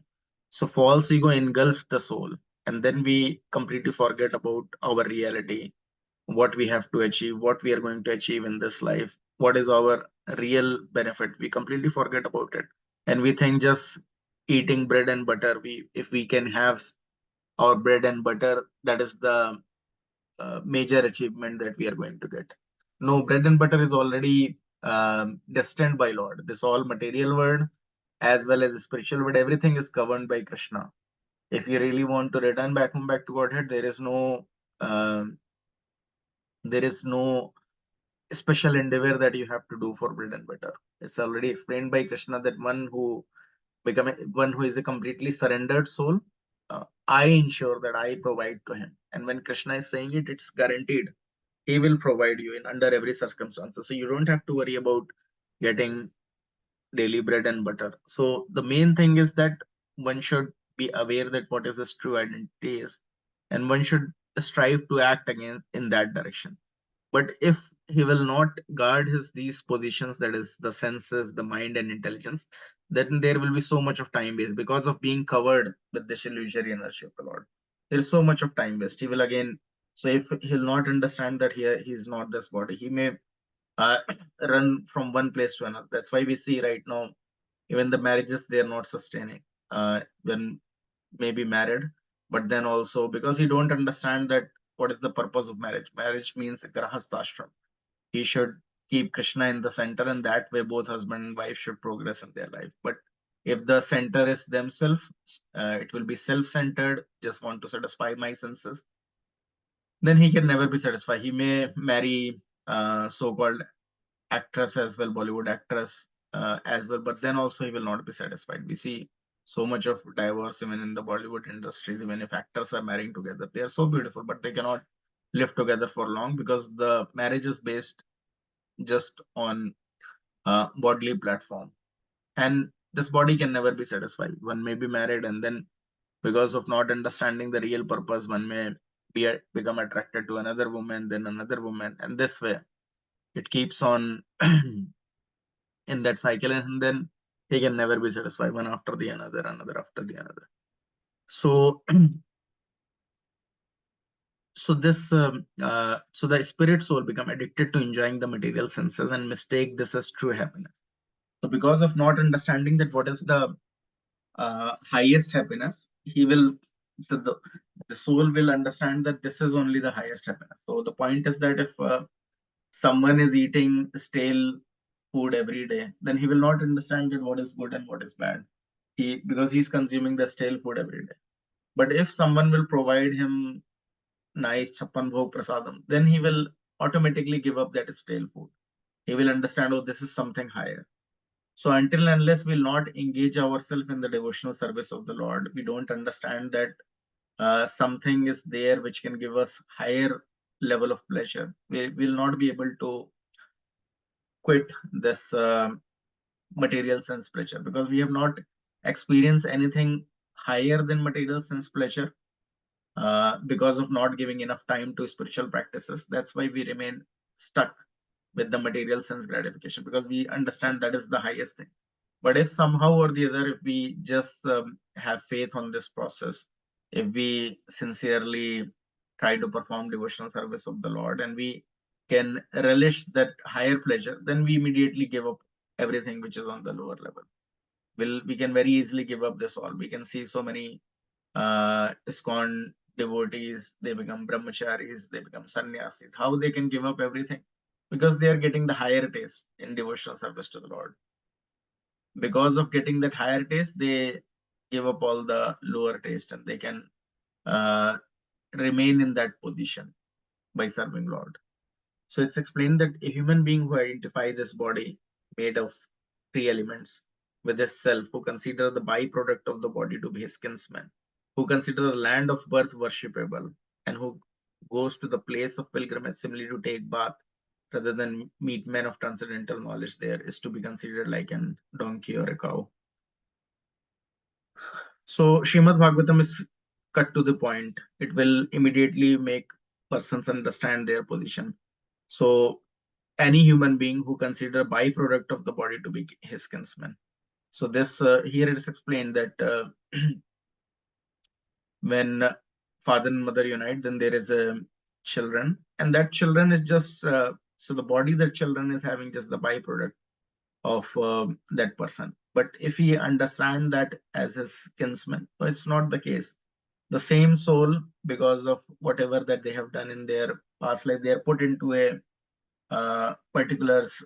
So false ego engulfs the soul, and then we completely forget about our reality, what we have to achieve, what we are going to achieve in this life, what is our real benefit. We completely forget about it, and we think just eating bread and butter, if we can have our bread and butter, that is the major achievement that we are going to get. No, bread and butter is already destined by Lord. This all material world as well as the spiritual world, everything is governed by Krishna. If you really want to return back home, back to Godhead, um, there is no special endeavor that you have to do for bread and butter. It's already explained by Krishna that one who is a completely surrendered soul, I ensure that I provide to him. And when Krishna is saying it, it's guaranteed. He will provide you in under every circumstance. So you don't have to worry about getting daily bread and butter. So the main thing is that one should be aware that what is his true identity is, and one should strive to act again in that direction. But if he will not guard these positions, that is the senses, the mind, and intelligence, then there will be so much of time waste because of being covered with this illusory energy of the Lord. There is so much of time waste. He will again, so if he'll not understand that here he's not this body, he may uh, run from one place to another. That's why we see right now, even the marriages, they are not sustaining when maybe married, but then also because he don't understand that what is the purpose of marriage. Marriage means grahastha ashram. He should keep Krishna in the center, and that way both husband and wife should progress in their life. But if the center is themselves, it will be self-centered, just want to satisfy my senses, then he can never be satisfied. He may marry so-called actress as well, Bollywood actress as well, but then also he will not be satisfied. We see so much of divorce even in the Bollywood industry. Even if actors are marrying together, they are so beautiful, but they cannot live together for long because the marriage is based just on bodily platform, and this body can never be satisfied. One may be married, and then because of not understanding the real purpose, one may become attracted to another woman, then another woman, and this way it keeps on in that cycle, and then he can never be satisfied, one after the another, another after the another. So so the spirit soul become addicted to enjoying the material senses and mistake this as true happiness. So because of not understanding that what is the highest happiness, he will, so the soul will understand that this is only the highest happiness. So the point is that if someone is eating stale food every day, then he will not understand that what is good and what is bad. Because he's consuming the stale food every day. But if someone will provide him nice chappan bhog prasadam, then he will automatically give up that stale food. He will understand, oh, this is something higher. So until and unless we'll not engage ourselves in the devotional service of the Lord, we don't understand that something is there which can give us higher level of pleasure. We will not be able to quit this material sense pleasure because we have not experienced anything higher than material sense pleasure because of not giving enough time to spiritual practices. That's why we remain stuck with the material sense gratification, because we understand that is the highest thing. But if somehow or the other, if we just have faith on this process, if we sincerely try to perform devotional service of the Lord, and we can relish that higher pleasure, then we immediately give up everything which is on the lower level. We can very easily give up this all. We can see so many ISKCON devotees, they become brahmacharis, they become sannyasis. How they can give up everything? Because they are getting the higher taste in devotional service to the Lord. Because of getting that higher taste, they give up all the lower taste, and they can remain in that position by serving Lord. So it's explained that a human being who identifies this body made of 3 elements with his self, who consider the byproduct of the body to be his kinsman, who consider the land of birth worshipable, and who goes to the place of pilgrimage simply to take bath rather than meet men of transcendental knowledge there, is to be considered like an donkey or a cow. So Srimad Bhagavatam is cut to the point. It will immediately make persons understand their position. So any human being who consider byproduct of the body to be his kinsman. So this here it is explained that when father and mother unite, then there is a children, and that children is just so the body that children is having just the byproduct of that person. But if he understand that as his kinsman, so it's not the case. The same soul, because of whatever that they have done in their past life, they are put into a particulars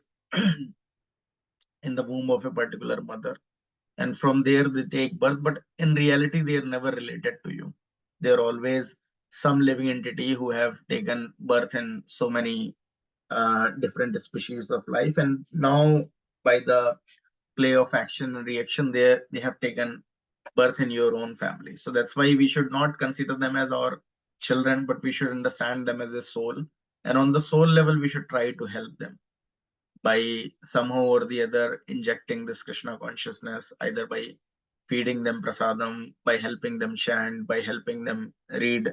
in the womb of a particular mother, and from there they take birth, but in reality they are never related to you. They are always some living entity who have taken birth in so many different species of life, and now by the play of action and reaction, they have taken birth in your own family. So that's why we should not consider them as our children, but we should understand them as a soul, and on the soul level we should try to help them by somehow or the other injecting this Krishna consciousness, either by feeding them prasadam, by helping them chant, by helping them read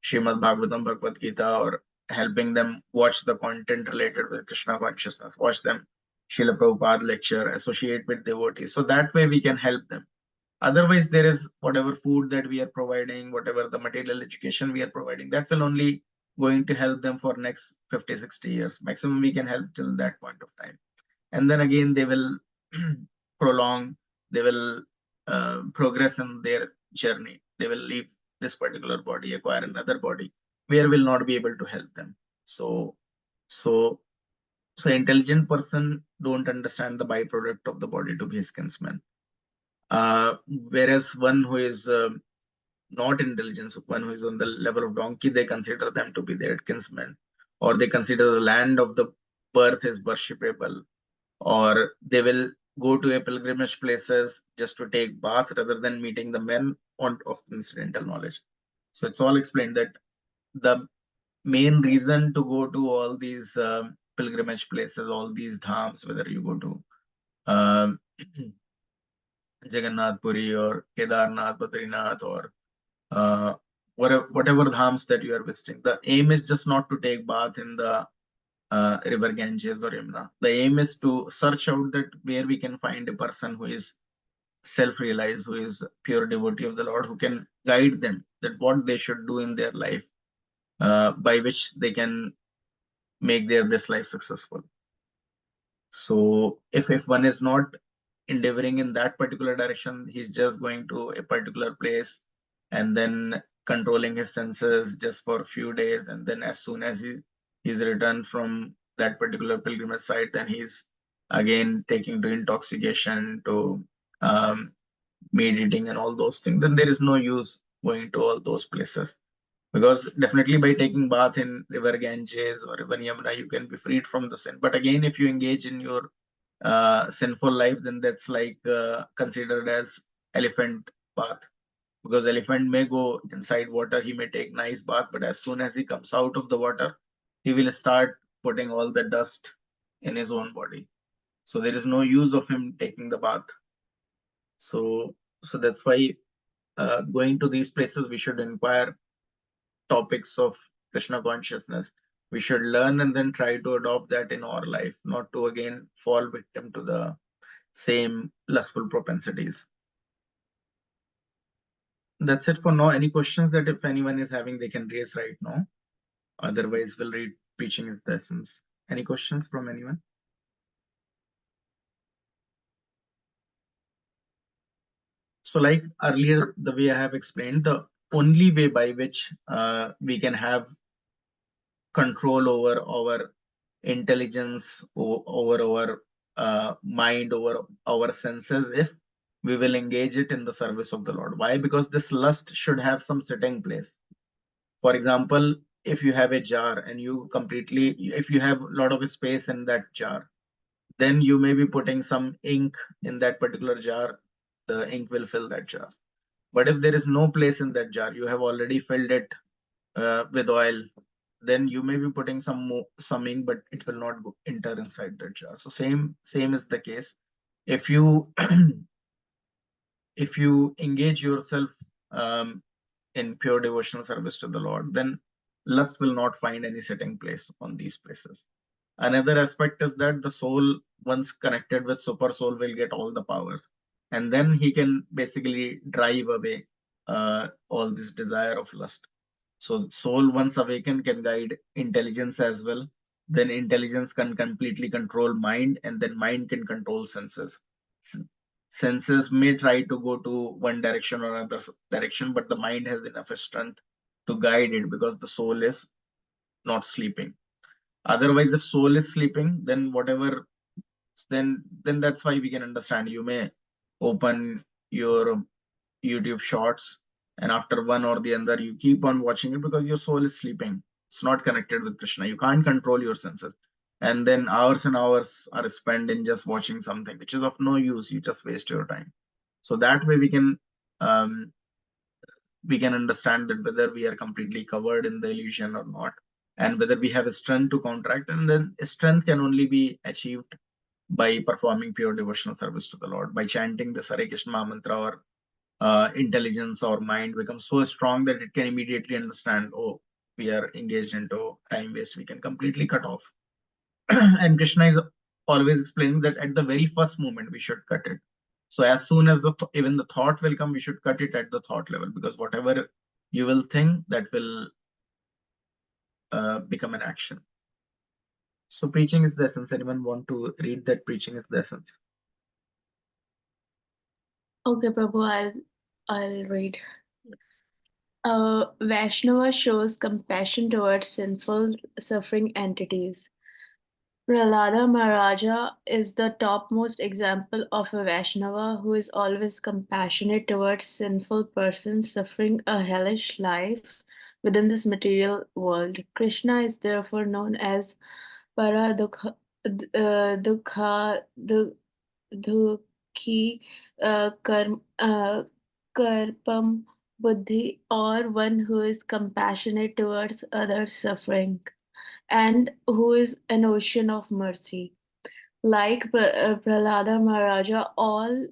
Srimad Bhagavatam, Bhagavad Gita, or helping them watch the content related with Krishna consciousness, watch them Srila Prabhupada lecture, associate with devotees. So that way we can help them. Otherwise, there is whatever food that we are providing, whatever the material education we are providing, that will only going to help them for next 50, 60 years. Maximum we can help till that point of time. And then again, they will prolong, they will progress in their journey. They will leave this particular body, acquire another body, where we'll not be able to help them. So So intelligent person don't understand the byproduct of the body to be his kinsman. Whereas one who is not intelligent, one who is on the level of donkey, they consider them to be their kinsmen, or they consider the land of the birth is worshipable, or they will go to a pilgrimage places just to take bath rather than meeting the men on of incidental knowledge. So it's all explained that the main reason to go to all these pilgrimage places, all these dhams, whether you go to um, Jagannath Puri or Kedarnath, Badrinath, or whatever dhams that you are visiting, the aim is just not to take bath in the river Ganges or Yamuna. The aim is to search out that where we can find a person who is self-realized, who is pure devotee of the Lord, who can guide them that what they should do in their life, by which they can make this life successful. So if one is not endeavoring in that particular direction, he's just going to a particular place and then controlling his senses just for a few days, and then as soon as he's returned from that particular pilgrimage site, then he's again taking to intoxication, to meat eating and all those things. Then there is no use going to all those places, because definitely by taking bath in river Ganges or river Yamuna, you can be freed from the sin. But again, if you engage in your sinful life, then that's like considered as elephant bath, because elephant may go inside water, he may take nice bath, but as soon as he comes out of the water, he will start putting all the dust in his own body. So there is no use of him taking the bath. So that's why going to these places, we should inquire topics of Krishna consciousness. We should learn and then try to adopt that in our life, not to again fall victim to the same lustful propensities. That's it for now. Any questions that if anyone is having, they can raise right now. Otherwise, we'll read Preaching is the Essence. Any questions from anyone? So like earlier, the way I have explained, the only way by which we can have control over our intelligence, over our mind, over our senses, if we will engage it in the service of the Lord. Why? Because this lust should have some sitting place. For example, if you have a jar and if you have a lot of space in that jar, then you may be putting some ink in that particular jar, the ink will fill that jar. But if there is no place in that jar, you have already filled it with oil, then you may be putting some ink, but it will not enter inside that jar. So same is the case. If you if you engage yourself in pure devotional service to the Lord, then lust will not find any sitting place on these places. Another aspect is that the soul, once connected with super soul, will get all the powers, and then he can basically drive away all this desire of lust. So soul, once awakened, can guide intelligence as well. Then intelligence can completely control mind, and then mind can control senses. Senses may try to go to one direction or another direction, but the mind has enough strength to guide it, because the soul is not sleeping. Otherwise, if soul is sleeping, then whatever, then that's why we can understand. You may open your YouTube shorts, and after one or the other, you keep on watching it because your soul is sleeping. It's not connected with Krishna. You can't control your senses. And then hours and hours are spent in just watching something which is of no use. You just waste your time. So that way we can understand that whether we are completely covered in the illusion or not, and whether we have a strength to counteract. And then strength can only be achieved by performing pure devotional service to the Lord, by chanting the Hare Krishna mantra, or intelligence or mind becomes so strong that it can immediately understand, oh, we are engaged into time waste, we can completely cut off. And Krishna is always explaining that at the very first moment we should cut it. So as soon as even the thought will come, we should cut it at the thought level, because whatever you will think, that will become an action. So Preaching is the Essence. Anyone want to read that Preaching is the Essence? Okay, Prabhu, I'll read. Vaishnava shows compassion towards sinful, suffering entities. Prahlada Maharaja is the topmost example of a Vaishnava who is always compassionate towards sinful persons suffering a hellish life within this material world. Krishna is therefore known as Paradukha, Dukha, Dukhi, Karpam Buddhi, or one who is compassionate towards others' suffering and who is an ocean of mercy. Like Prahlada Maharaja, all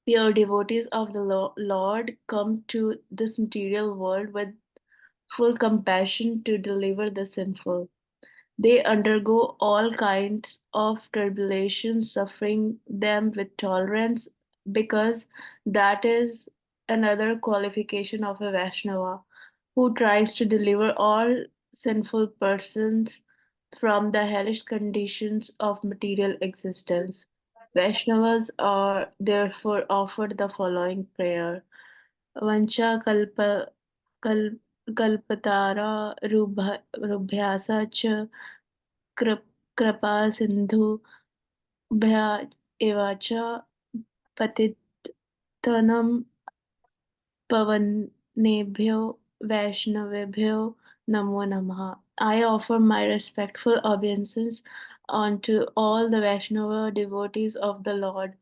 pure devotees of the Lord come to this material world with full compassion to deliver the sinful. They undergo all kinds of tribulations, suffering them with tolerance, because that is another qualification of a Vaishnava who tries to deliver all sinful persons from the hellish conditions of material existence. Vaishnavas are therefore offered the following prayer. Vancha kal, kalpatara rubhyasa cha कृपा सिन्धुभ्य एव च पतितनं pavanebhyo Vaishnavebhyo Namo Namaha. I offer my respectful obeisances unto all the Vaishnava devotees of the Lord.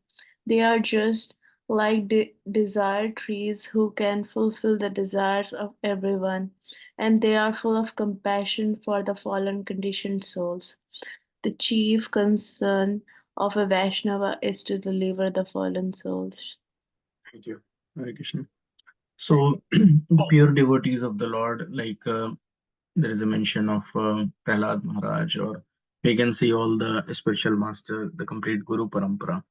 They are just like desired trees who can fulfill the desires of everyone, and they are full of compassion for the fallen conditioned souls. The chief concern of a Vaishnava is to deliver the fallen souls. Thank you, Hare Krishna. So the pure devotees of the Lord, like there is a mention of Prahlad Maharaj, or we can see all the spiritual master, the complete Guru Parampara.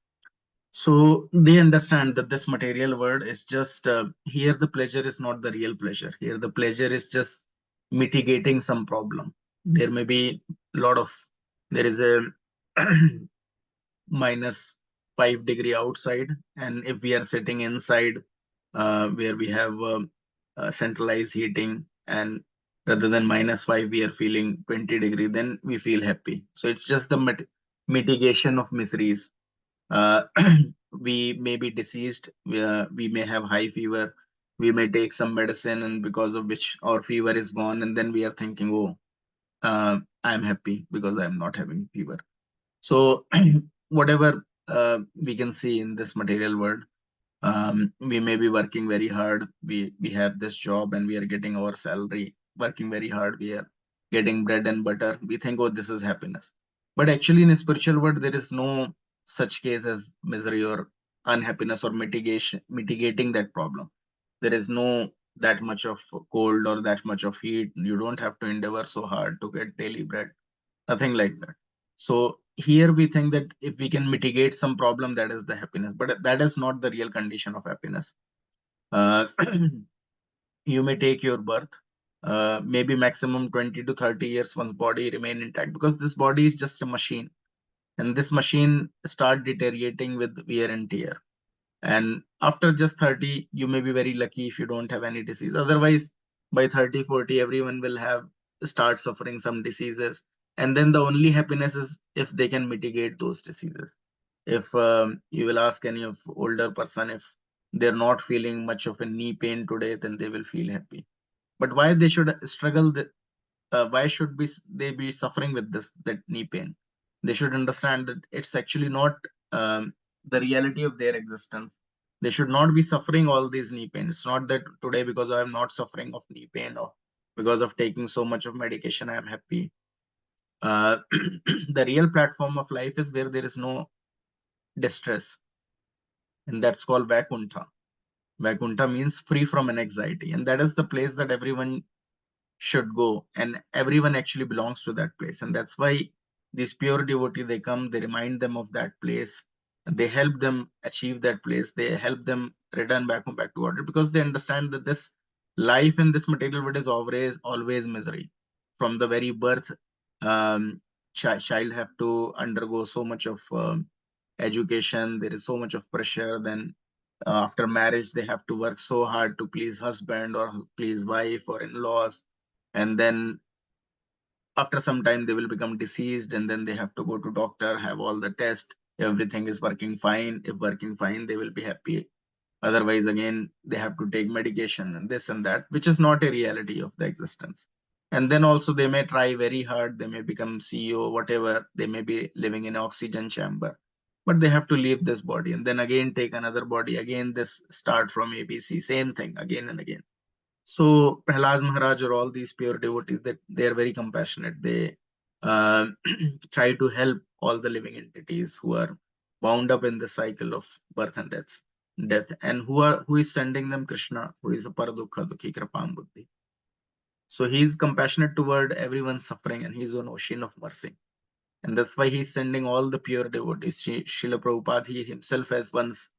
So they understand that this material world is just here. The pleasure is not the real pleasure. Here, the pleasure is just mitigating some problem. There may be a lot of, there is a -5 degree outside, and if we are sitting inside where we have centralized heating, and rather than -5 we are feeling 20 degree, then we feel happy. So it's just the mitigation of miseries. uh, we may be deceased, we may have high fever, we may take some medicine, and because of which our fever is gone, and then we are thinking, oh, I'm happy because I'm not having fever. So whatever we can see in this material world, we may be working very hard, we have this job and we are getting our salary, working very hard, we are getting bread and butter, we think, oh, this is happiness. But actually in a spiritual world there is no such case as misery or unhappiness or mitigating that problem. There is no that much of cold or that much of heat. You don't have to endeavor so hard to get daily bread, nothing like that. So here we think that if we can mitigate some problem, that is the happiness, but that is not the real condition of happiness. uh, you may take your birth, maybe maximum 20 to 30 years, one's body remain intact, because this body is just a machine, and this machine start deteriorating with wear and tear. And after just 30, you may be very lucky if you don't have any disease. Otherwise, by 30, 40, everyone will have start suffering some diseases. And then the only happiness is if they can mitigate those diseases. If you will ask any of older person, if they're not feeling much of a knee pain today, then they will feel happy. But why they should struggle? Why should they be suffering with that knee pain? They should understand that it's actually not the reality of their existence. They should not be suffering all these knee pain. It's not that today, because I'm not suffering of knee pain, or because of taking so much of medication, I'm happy. The real platform of life is where there is no distress, and that's called Vaikuntha. Vaikuntha means free from an anxiety, and that is the place that everyone should go, and everyone actually belongs to that place. And that's why these pure devotee, they come, they remind them of that place, they help them achieve that place, they help them return back home, back to order, because they understand that this life in this material world is always misery. From the very birth, child have to undergo so much of education, there is so much of pressure. Then after marriage they have to work so hard to please husband or please wife or in-laws. And then after some time they will become diseased, and then they have to go to doctor, have all the tests. Everything is working fine. If working fine, they will be happy. Otherwise, again, they have to take medication and this and that, which is not a reality of the existence. And then also they may try very hard. They may become CEO, whatever. They may be living in an oxygen chamber, but they have to leave this body and then again take another body. Again, this start from ABC, same thing again and again. So Prahlad Maharaj or all these pure devotees, that they are very compassionate. They try to help all the living entities who are bound up in the cycle of birth and death, and who is sending them Krishna, who is a Paradukha Dukhi Kripam Buddhi. So he is compassionate toward everyone's suffering, and he is an ocean of mercy. And that's why he's sending all the pure devotees. Srila Prabhupada, he himself has once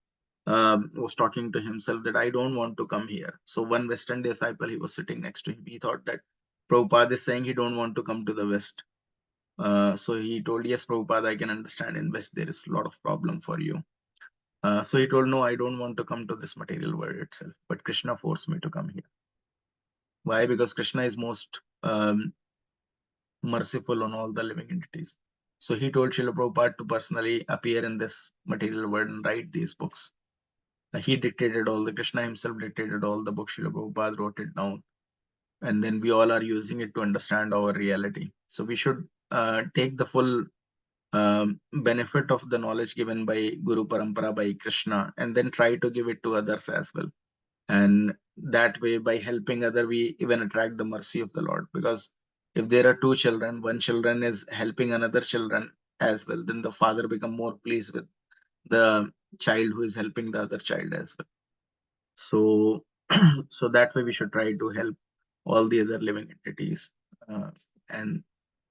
was talking to himself that I don't want to come here. So one Western disciple, he was sitting next to him. He thought that Prabhupada is saying he don't want to come to the West. So he told, yes, Prabhupada, I can understand in West there is a lot of problem for you. So he told, no, I don't want to come to this material world itself, but Krishna forced me to come here. Why? Because Krishna is most merciful on all the living entities. So he told Srila Prabhupada to personally appear in this material world and write these books. He dictated all the, Krishna himself dictated all the books. Srila Prabhupada wrote it down. And then we all are using it to understand our reality. So we should take the full benefit of the knowledge given by Guru Parampara, by Krishna, and then try to give it to others as well. And that way, by helping other, we even attract the mercy of the Lord. Because if there are two children, one children is helping another children as well, then the father become more pleased with the child who is helping the other child as well. So, so that way we should try to help all the other living entities, and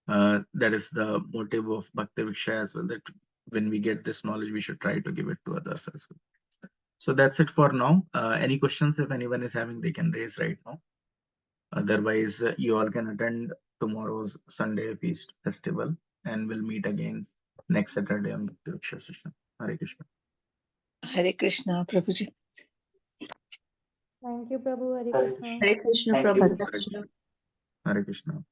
that is the motive of Bhakti Vriksha as well, that when we get this knowledge, we should try to give it to others as well. So that's it for now. Any questions, if anyone is having, they can raise right now. Otherwise, you all can attend tomorrow's Sunday Feast Festival, and we'll meet again next Saturday on Bhakti Vriksha session. Hare Krishna. Hare Krishna, Prabhuji. Thank you, Prabhu. Hare Krishna. Hare Krishna, Thank Prabhu. you. Hare Krishna.